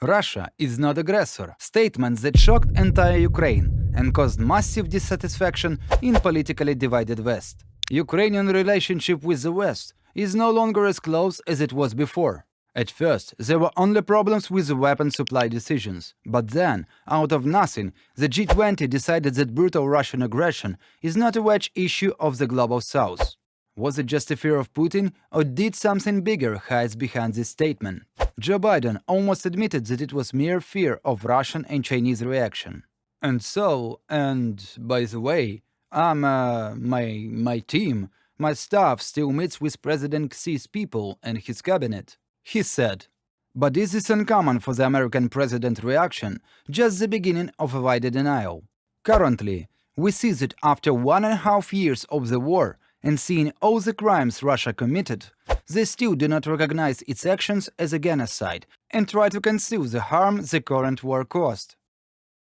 Russia is not aggressor, statements that shocked entire Ukraine and caused massive dissatisfaction in politically divided West. Ukrainian relationship with the West is no longer as close as it was before. At first, there were only problems with the weapon supply decisions, but then, out of nothing, the G20 decided that brutal Russian aggression is not a wedge issue of the global South. Was it just a fear of Putin, or did something bigger hide behind this statement? Joe Biden almost admitted that it was mere fear of Russian and Chinese reaction. And by the way, my team, my staff still meets with President Xi's people and his cabinet, he said. But is this uncommon for the American president reaction, just the beginning of a wider denial? Currently, we see that after 1.5 years of the war, and seeing all the crimes Russia committed, they still do not recognize its actions as a genocide and try to conceal the harm the current war caused.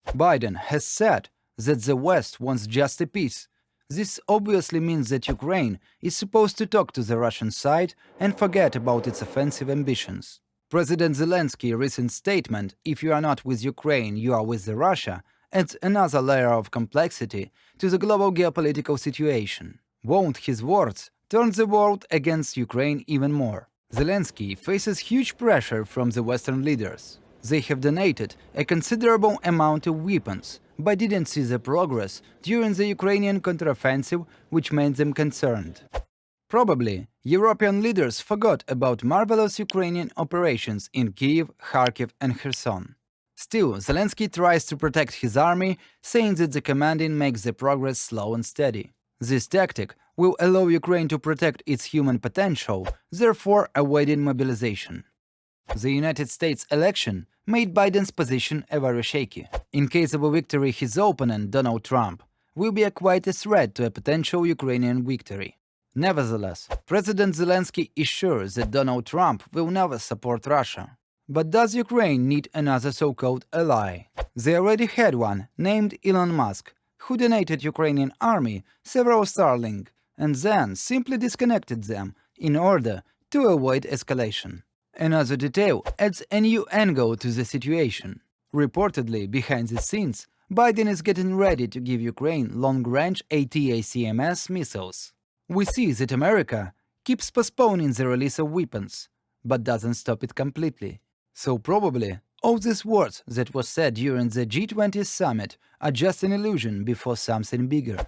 Biden has said that the West wants just a peace. This obviously means that Ukraine is supposed to talk to the Russian side and forget about its offensive ambitions. President Zelensky's recent statement, "If you are not with Ukraine, you are with Russia," adds another layer of complexity to the global geopolitical situation. Won't his words turn the world against Ukraine even more? Zelensky faces huge pressure from the Western leaders. They have donated a considerable amount of weapons, but didn't see the progress during the Ukrainian counteroffensive, which made them concerned. Probably, European leaders forgot about marvelous Ukrainian operations in Kyiv, Kharkiv and Kherson. Still, Zelensky tries to protect his army, saying that the commanding makes the progress slow and steady. This tactic will allow Ukraine to protect its human potential, therefore avoiding mobilization. The United States election made Biden's position very shaky. In case of a victory, his opponent, Donald Trump, will be quite a threat to a potential Ukrainian victory. Nevertheless, President Zelensky is sure that Donald Trump will never support Russia. But does Ukraine need another so-called ally? They already had one, named Elon Musk, who donated Ukrainian army several Starlink and then simply disconnected them in order to avoid escalation. Another detail adds a new angle to the situation. Reportedly, behind the scenes, Biden is getting ready to give Ukraine long-range ATACMS missiles. We see that America keeps postponing the release of weapons, but doesn't stop it completely. So probably, all these words that was said during the G20 summit are just an illusion before something bigger.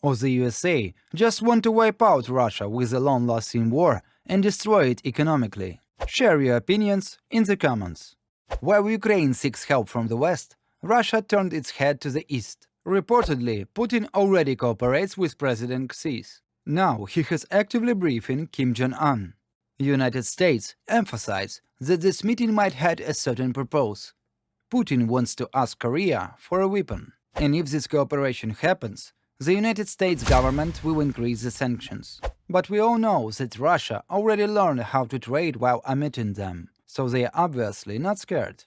Or the USA just want to wipe out Russia with a long-lasting war and destroy it economically. Share your opinions in the comments. While Ukraine seeks help from the West, Russia turned its head to the East. Reportedly, Putin already cooperates with President Xi. Now he has actively briefing Kim Jong-un. United States emphasize that this meeting might have a certain purpose. Putin wants to ask Korea for a weapon, and if this cooperation happens, the United States government will increase the sanctions. But we all know that Russia already learned how to trade while omitting them, so they are obviously not scared.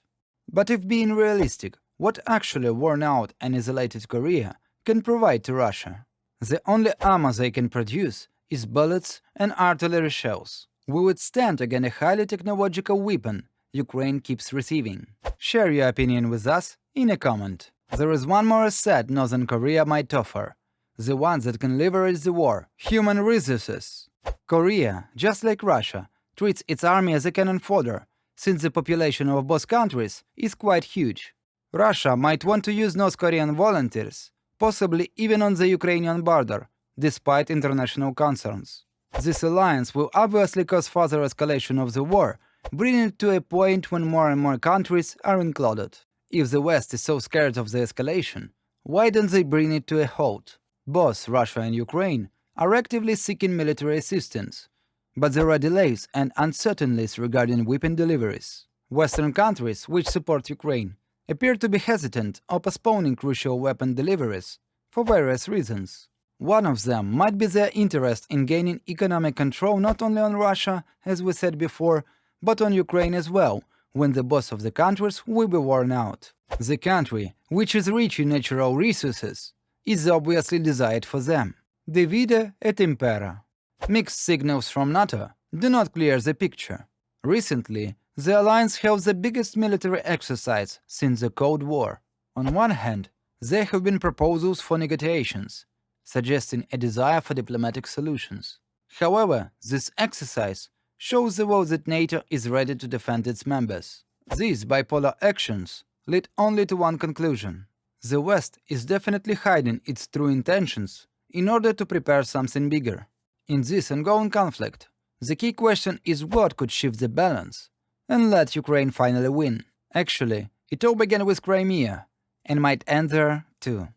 But if being realistic, what actually worn out and isolated Korea can provide to Russia? The only armor they can produce is bullets and artillery shells. Will it stand against a highly technological weapon Ukraine keeps receiving? Share your opinion with us in a comment. There is one more asset Northern Korea might offer, the one that can leverage the war: human resources. Korea, just like Russia, treats its army as a cannon fodder, since the population of both countries is quite huge. Russia might want to use North Korean volunteers, possibly even on the Ukrainian border, despite international concerns. This alliance will obviously cause further escalation of the war, bringing it to a point when more and more countries are included. If the West is so scared of the escalation, why don't they bring it to a halt? Both Russia and Ukraine are actively seeking military assistance, but there are delays and uncertainties regarding weapon deliveries. Western countries, which support Ukraine, appear to be hesitant or postponing crucial weapon deliveries for various reasons. One of them might be their interest in gaining economic control not only on Russia, as we said before, but on Ukraine as well, when the boss of the countries will be worn out. The country, which is rich in natural resources, is obviously desired for them. Divide et impera. Mixed signals from NATO do not clear the picture. Recently, The alliance held the biggest military exercise since the Cold War. On one hand, there have been proposals for negotiations, suggesting a desire for diplomatic solutions. However, this exercise shows the world that NATO is ready to defend its members. These bipolar actions lead only to one conclusion. The West is definitely hiding its true intentions in order to prepare something bigger. In this ongoing conflict, the key question is what could shift the balance and let Ukraine finally win. Actually, it all began with Crimea, and might end there too.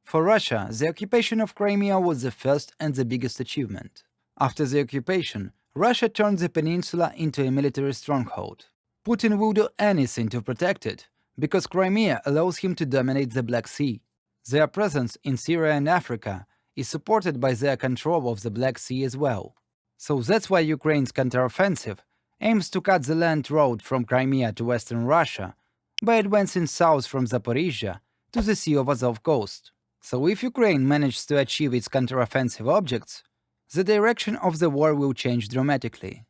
For Russia, the occupation of Crimea was the first and the biggest achievement. After the occupation, Russia turned the peninsula into a military stronghold. Putin will do anything to protect it, because Crimea allows him to dominate the Black Sea. Their presence in Syria and Africa is supported by their control of the Black Sea as well. So that's why Ukraine's counteroffensive aims to cut the land road from Crimea to western Russia by advancing south from Zaporizhia to the Sea of Azov coast. So if Ukraine manages to achieve its counteroffensive objects, the direction of the war will change dramatically.